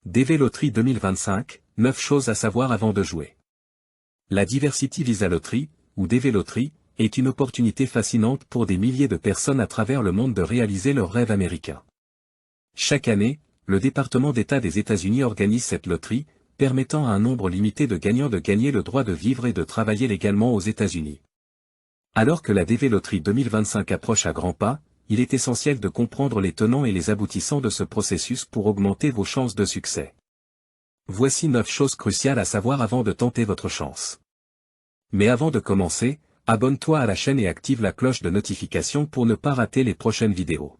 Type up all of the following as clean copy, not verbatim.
DV Loterie 2025, 9 choses à savoir avant de jouer. La Diversity Visa Lottery, ou DV Lottery, est une opportunité fascinante pour des milliers de personnes à travers le monde de réaliser leur rêve américain. Chaque année, le département d'État des États-Unis organise cette loterie, permettant à un nombre limité de gagnants de gagner le droit de vivre et de travailler légalement aux États-Unis. Alors que la DV Lottery 2025 approche à grands pas, il est essentiel de comprendre les tenants et les aboutissants de ce processus pour augmenter vos chances de succès. Voici 9 choses cruciales à savoir avant de tenter votre chance. Mais avant de commencer, abonne-toi à la chaîne et active la cloche de notification pour ne pas rater les prochaines vidéos.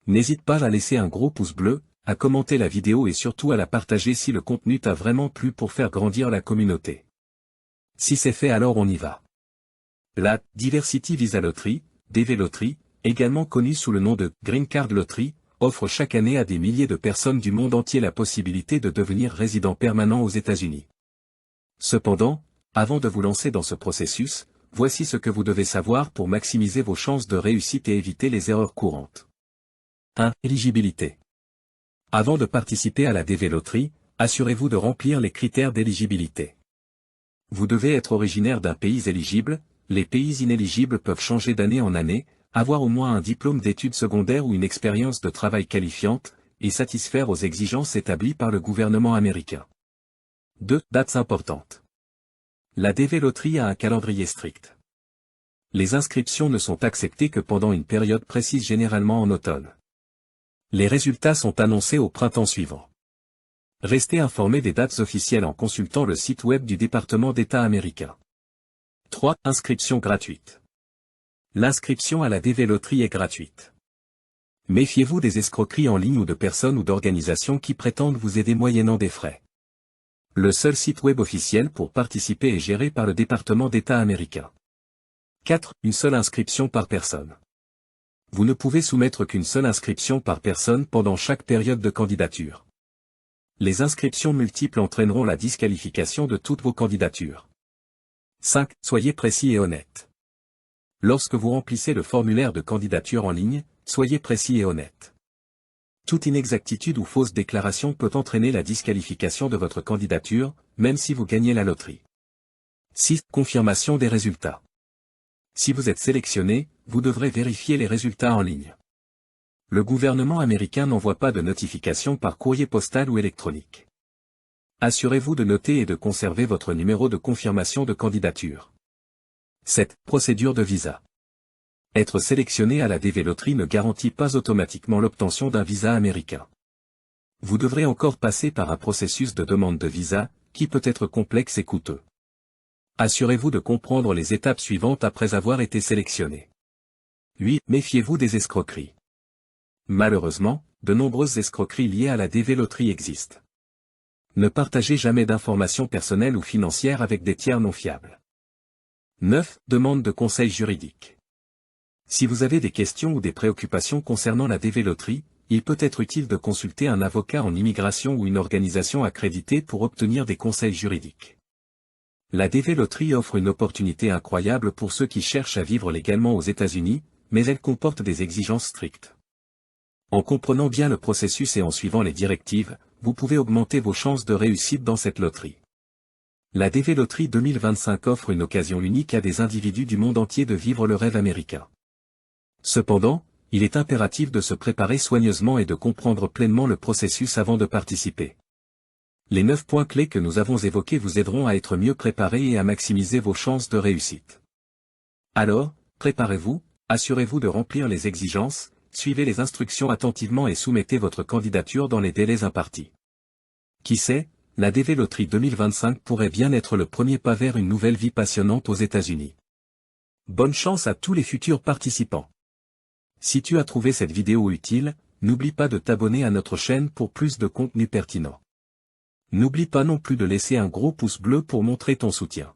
N'hésite pas à laisser un gros pouce bleu, à commenter la vidéo et surtout à la partager si le contenu t'a vraiment plu pour faire grandir la communauté. Si c'est fait, alors on y va. La Diversity Visa Lottery, DV Lottery, également connue sous le nom de Green Card Lottery, offre chaque année à des milliers de personnes du monde entier la possibilité de devenir résident permanent aux États-Unis. Cependant, avant de vous lancer dans ce processus, voici ce que vous devez savoir pour maximiser vos chances de réussite et éviter les erreurs courantes. 1. Éligibilité. Avant de participer à la DV Lottery, assurez-vous de remplir les critères d'éligibilité. Vous devez être originaire d'un pays éligible, les pays inéligibles peuvent changer d'année en année, avoir au moins un diplôme d'études secondaires ou une expérience de travail qualifiante, et satisfaire aux exigences établies par le gouvernement américain. 2. Dates importantes. La DV Lottery a un calendrier strict. Les inscriptions ne sont acceptées que pendant une période précise, généralement en automne. Les résultats sont annoncés au printemps suivant. Restez informé des dates officielles en consultant le site web du département d'État américain. 3. Inscription gratuite. L'inscription à la DV Lottery est gratuite. Méfiez-vous des escroqueries en ligne ou de personnes ou d'organisations qui prétendent vous aider moyennant des frais. Le seul site web officiel pour participer est géré par le département d'État américain. 4. Une seule inscription par personne. Vous ne pouvez soumettre qu'une seule inscription par personne pendant chaque période de candidature. Les inscriptions multiples entraîneront la disqualification de toutes vos candidatures. 5. Soyez précis et honnête. Lorsque vous remplissez le formulaire de candidature en ligne, soyez précis et honnête. Toute inexactitude ou fausse déclaration peut entraîner la disqualification de votre candidature, même si vous gagnez la loterie. 6. Confirmation des résultats. Si vous êtes sélectionné, vous devrez vérifier les résultats en ligne. Le gouvernement américain n'envoie pas de notification par courrier postal ou électronique. Assurez-vous de noter et de conserver votre numéro de confirmation de candidature. 7. Procédure de visa. Être sélectionné à la DV Lottery ne garantit pas automatiquement l'obtention d'un visa américain. Vous devrez encore passer par un processus de demande de visa, qui peut être complexe et coûteux. Assurez-vous de comprendre les étapes suivantes après avoir été sélectionné. 8. Méfiez-vous des escroqueries. Malheureusement, de nombreuses escroqueries liées à la DV Lottery existent. Ne partagez jamais d'informations personnelles ou financières avec des tiers non fiables. 9. Demande de conseils juridiques. Si vous avez des questions ou des préoccupations concernant la DV Lottery, il peut être utile de consulter un avocat en immigration ou une organisation accréditée pour obtenir des conseils juridiques. La DV Lottery offre une opportunité incroyable pour ceux qui cherchent à vivre légalement aux États-Unis, mais elle comporte des exigences strictes. En comprenant bien le processus et en suivant les directives, vous pouvez augmenter vos chances de réussite dans cette loterie. La DV Lottery 2025 offre une occasion unique à des individus du monde entier de vivre le rêve américain. Cependant, il est impératif de se préparer soigneusement et de comprendre pleinement le processus avant de participer. Les 9 points clés que nous avons évoqués vous aideront à être mieux préparé et à maximiser vos chances de réussite. Alors, préparez-vous, assurez-vous de remplir les exigences, suivez les instructions attentivement et soumettez votre candidature dans les délais impartis. Qui sait, la DV Lottery 2025 pourrait bien être le premier pas vers une nouvelle vie passionnante aux États-Unis. Bonne chance à tous les futurs participants. Si tu as trouvé cette vidéo utile, n'oublie pas de t'abonner à notre chaîne pour plus de contenu pertinent. N'oublie pas non plus de laisser un gros pouce bleu pour montrer ton soutien.